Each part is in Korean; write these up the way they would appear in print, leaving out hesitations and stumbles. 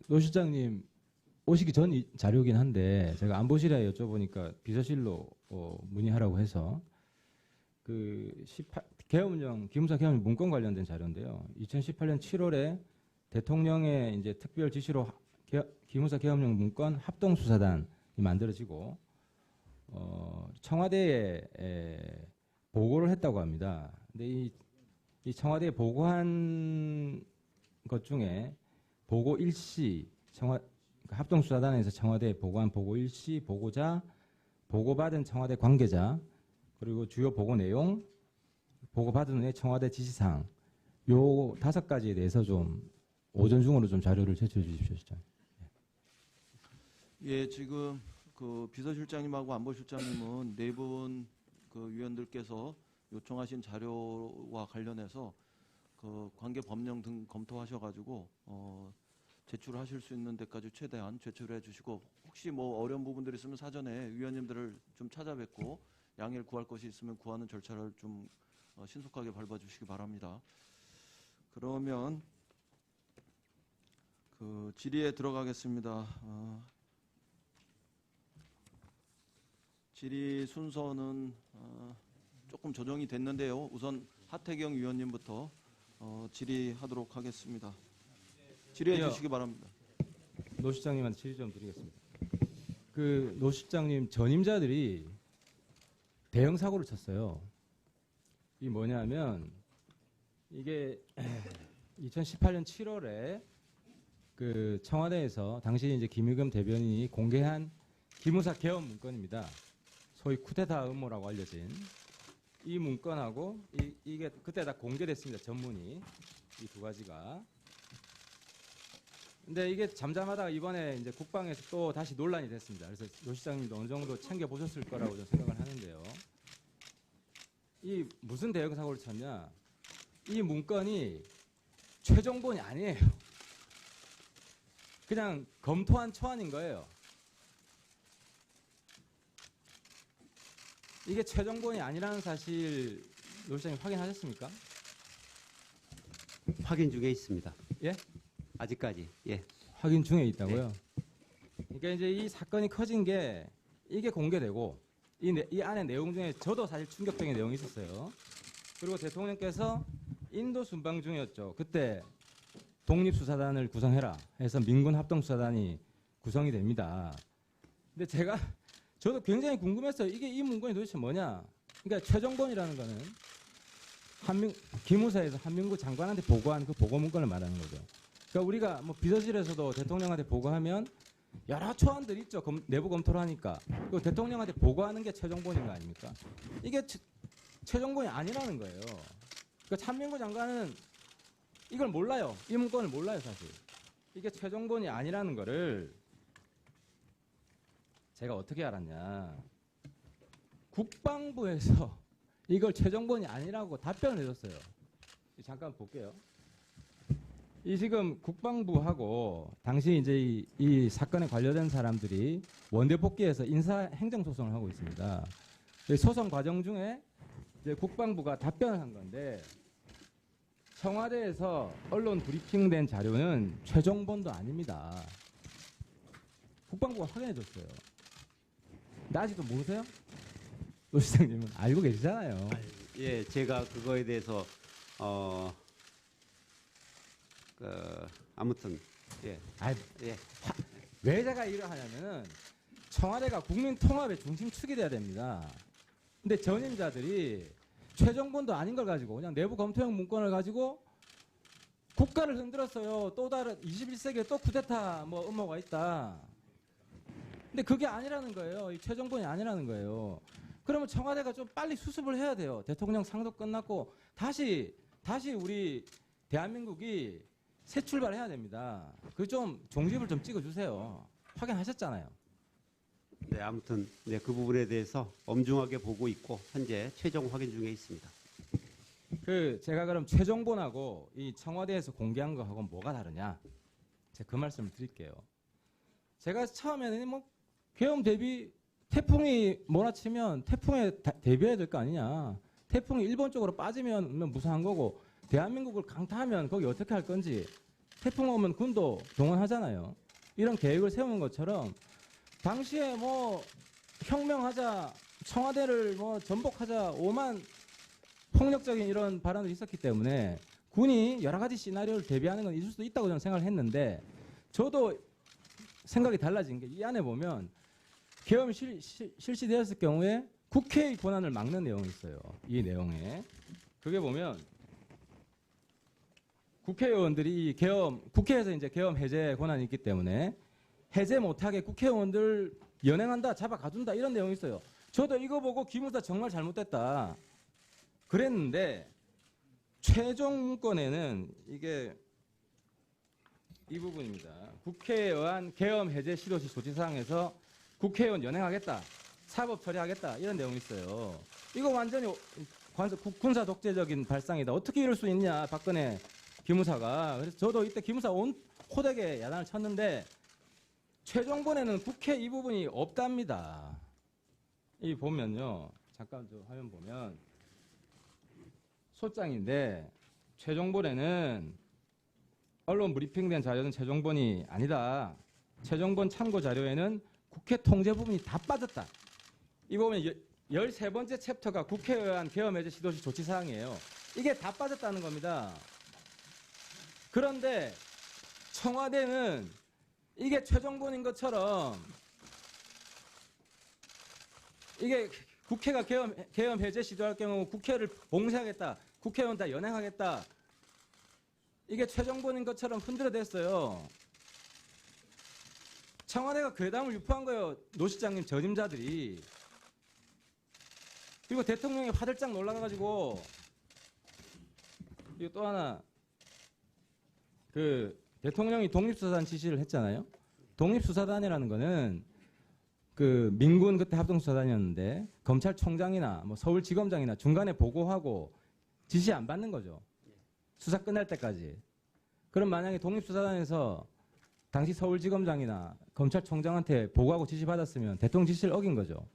노 실장님 오시기 전 자료긴 한데 제가 안보실에 여쭤보니까 비서실로 문의하라고 해서 18 기무사 계엄령 문건 관련된 자료인데요. 2018년 7월에 대통령의 이제 특별 지시로 기무사 계엄령 문건 합동수사단이 만들어지고 청와대에 보고를 했다고 합니다. 근데 이 청와대에 보고한 것 중에 보고 일시 합동수사단에서 청와대에 보고한 보고 일시, 보고자, 보고받은 청와대 관계자, 그리고 주요 보고 내용, 보고받은 후에 청와대 지시사항, 요 5가지에 대해서 좀 오전 중으로 좀 자료를 제출해 주십시오, 실장님. 예, 지금 그 비서실장님하고 안보실장님은 네 분 그 위원들께서 요청하신 자료와 관련해서 그 관계 법령 등 검토하셔가지고 제출하실 수 있는 데까지 최대한 제출해 주시고, 혹시 뭐 어려운 부분들이 있으면 사전에 위원님들을 좀 찾아뵙고 양해를 구할 것이 있으면 구하는 절차를 좀 신속하게 밟아주시기 바랍니다. 그러면 그 질의에 들어가겠습니다. 질의 순서는 조금 조정이 됐는데요. 우선 하태경 위원님부터 질의하도록 하겠습니다. 질의해 주시기 바랍니다. 노 실장님한테 질의 좀 드리겠습니다. 노 실장님 전임자들이 대형 사고를 쳤어요. 이 뭐냐면 이게 2018년 7월에 그 청와대에서 당시 이제 김의겸 대변인이 공개한 기무사 계엄 문건입니다. 소위 쿠데타 음모라고 알려진 이 문건하고 이게 그때 다 공개됐습니다. 전문이 이 두 가지가. 근데 이게 잠잠하다가 이번에 이제 국방에서 또 다시 논란이 됐습니다. 그래서 노 실장님도 어느 정도 챙겨 보셨을 거라고 저는 생각을 하는데요. 이 무슨 대형 사고를 쳤냐? 이 문건이 최종본이 아니에요. 그냥 검토한 초안인 거예요. 이게 최종본이 아니라는 사실 노 실장님 확인하셨습니까? 확인 중에 있습니다. 예? 아직까지. 예. 확인 중에 있다고요? 그러니까 이제 이 사건이 커진 게 이게 공개되고 이 안에 내용 중에 저도 사실 충격적인 내용이 있었어요. 그리고 대통령께서 인도 순방 중이었죠. 그때 독립수사단을 구성해라 해서 민군 합동수사단이 구성이 됩니다. 근데 저도 굉장히 궁금했어요. 이 문건이 도대체 뭐냐? 그러니까 최종본이라는 거는 기무사에서 한민구 장관한테 보고한 그 보고 문건을 말하는 거죠. 그러니까 우리가 뭐 비서실에서도 대통령한테 보고하면 여러 초안들이 있죠. 내부 검토를 하니까. 그 대통령한테 보고하는 게 최종본인 거 아닙니까? 이게 최종본이 아니라는 거예요. 그러니까 한민구 장관은 이걸 몰라요. 이 문건을 몰라요, 사실. 이게 최종본이 아니라는 거를 제가 어떻게 알았냐. 국방부에서 이걸 최종본이 아니라고 답변을 해줬어요. 잠깐 볼게요. 이 지금 국방부하고 당시 이제 이 사건에 관련된 사람들이 원대 복귀해서 인사 행정 소송을 하고 있습니다. 소송 과정 중에 이제 국방부가 답변을 한 건데 청와대에서 언론 브리핑된 자료는 최종본도 아닙니다. 국방부가 확인해 줬어요. 근데 아직도 모르세요? 노 시장님은 알고 계시잖아요. 예, 제가 그거에 대해서 아무튼 예. 예. 왜 제가 이걸 하냐면은 청와대가 국민 통합의 중심축이 돼야 됩니다. 근데 전임자들이 최종본도 아닌 걸 가지고 그냥 내부 검토형 문건을 가지고 국가를 흔들었어요. 또 다른 21세기에 또 쿠데타 뭐 음모가 있다. 근데 그게 아니라는 거예요. 이 최종본이 아니라는 거예요. 그러면 청와대가 좀 빨리 수습을 해야 돼요. 대통령 상도 끝났고 다시 우리 대한민국이 새 출발해야 됩니다. 그 좀 종집을 좀 찍어주세요. 확인하셨잖아요. 네, 아무튼 네, 그 부분에 대해서 엄중하게 보고 있고 현재 최종 확인 중에 있습니다. 제가 그럼 최종본하고 이 청와대에서 공개한 거하고 뭐가 다르냐? 제가 그 말씀을 드릴게요. 제가 처음에는 뭐 계엄 대비 태풍이 몰아치면 태풍에 대비해야 될 거 아니냐? 태풍이 일본 쪽으로 빠지면 무사한 거고 대한민국을 강타하면 거기 어떻게 할 건지 태풍 오면 군도 동원하잖아요. 이런 계획을 세우는 것처럼 당시에 뭐 혁명하자, 청와대를 뭐 전복하자, 오만 폭력적인 이런 발언이 있었기 때문에 군이 여러 가지 시나리오를 대비하는 건 있을 수도 있다고 저는 생각을 했는데, 저도 생각이 달라진 게 이 안에 보면 계엄이 실시되었을 경우에 국회의 권한을 막는 내용이 있어요. 이 내용에. 그게 보면 국회의원들이 국회에서 이제 계엄 해제 권한이 있기 때문에 해제 못하게 국회의원들 연행한다, 잡아가둔다, 이런 내용이 있어요. 저도 이거 보고 기무사 정말 잘못됐다 그랬는데, 최종 문건에는 이게 이 부분입니다. 국회에 의한 계엄 해제 시도시 조치사항에서 국회의원 연행하겠다, 사법 처리하겠다, 이런 내용이 있어요. 이거 완전히 군사 독재적인 발상이다. 어떻게 이럴 수 있냐, 박근혜 기무사가. 그래서 저도 이때 기무사 온 호되게 야단을 쳤는데, 최종본에는 국회 이 부분이 없답니다. 이 보면요, 잠깐 저 화면 보면 소장인데, 최종본에는 언론 브리핑된 자료는 최종본이 아니다. 최종본 참고 자료에는 국회 통제 부분이 다 빠졌다. 이 보면 13번째 챕터가 국회에 의한 계엄 해제 시도시 조치 사항이에요. 이게 다 빠졌다는 겁니다. 그런데 청와대는 이게 최종본인 것처럼, 이게 국회가 계엄 해제 시도할 경우 국회를 봉쇄하겠다, 국회의원 다 연행하겠다, 이게 최종본인 것처럼 흔들어댔어요. 청와대가 괴담을 유포한 거예요, 노 실장님 전임자들이. 그리고 대통령이 화들짝 놀라가지고, 이거 또 하나, 그 대통령이 독립수사단 지시를 했잖아요. 독립수사단이라는 거는 그 민군 그때 합동수사단이었는데 검찰총장이나 뭐 서울지검장이나 중간에 보고하고 지시 안 받는 거죠. 수사 끝날 때까지. 그럼 만약에 독립수사단에서 당시 서울지검장이나 검찰총장한테 보고하고 지시 받았으면 대통령 지시를 어긴 거죠.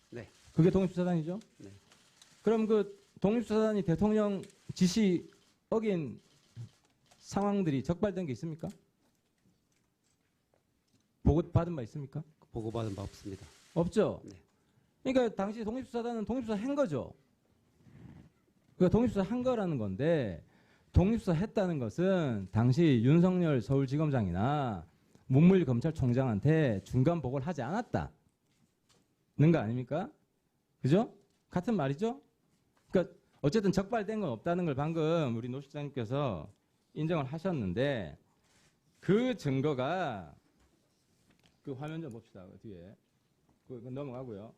네. 그게 독립수사단이죠. 네. 그럼 그 독립수사단이 대통령 지시 어긴 상황들이 적발된 게 있습니까? 보고받은 바 있습니까? 보고받은 바 없습니다. 없죠. 네. 그러니까 당시 독립수사단은 독립수사 한 거죠. 그러니까 독립수사 한 거라는 건데, 독립수사 했다는 것은 당시 윤석열 서울지검장이나 문무일 검찰총장한테 중간 보고를 하지 않았다는 거 아닙니까? 그죠? 같은 말이죠? 그러니까 어쨌든 적발된 건 없다는 걸 방금 우리 노 실장님께서 인정을 하셨는데, 그 증거가 그 화면 좀 봅시다. 그 뒤에. 그거 넘어가고요.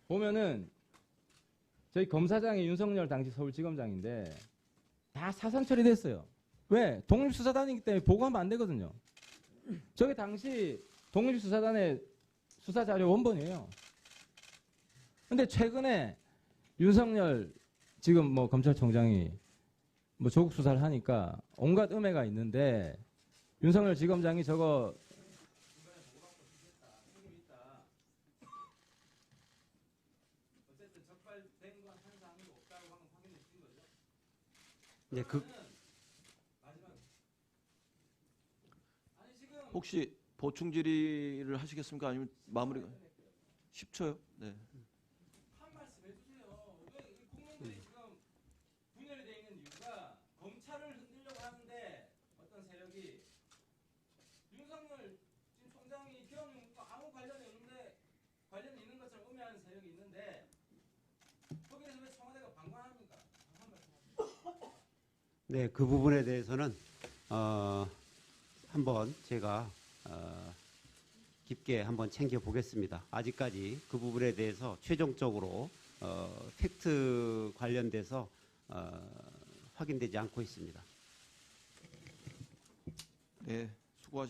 보면은 저희 검사장이 윤석열 당시 서울지검장인데 다 사선 처리됐어요. 왜? 독립수사단이기 때문에 보고하면 안 되거든요. 저게 당시 독립수사단의 수사자료 원본이에요. 근데 최근에 윤석열 지금 뭐 검찰총장이 뭐 조국 수사를 하니까 온갖 음해가 있는데, 윤석열 지검장이 저거 어쨌든 적발된 건 한 사항이 없다고 방금 확인해 주신 거죠? 네, 아니 지금 혹시 보충 질의를 하시겠습니까? 아니면 마무리가 10초요? 네. 한 말씀 해주세요. 왜 이 국민들이 지금 분열이 돼 있는 이유가, 검찰을 흔들려고 하는데 어떤 세력이, 윤석열 지금 총장이 계엄과 아무 관련이 없는데 관련이 있는 것처럼 음해하는 세력이 있는데, 거기에서 왜 청와대가 방관합니까? 한 말씀 하세요. 네, 그 부분에 대해서는 한번 제가 깊게 한번 챙겨 보겠습니다. 아직까지 그 부분에 대해서 최종적으로 팩트 관련돼서 확인되지 않고 있습니다. 네.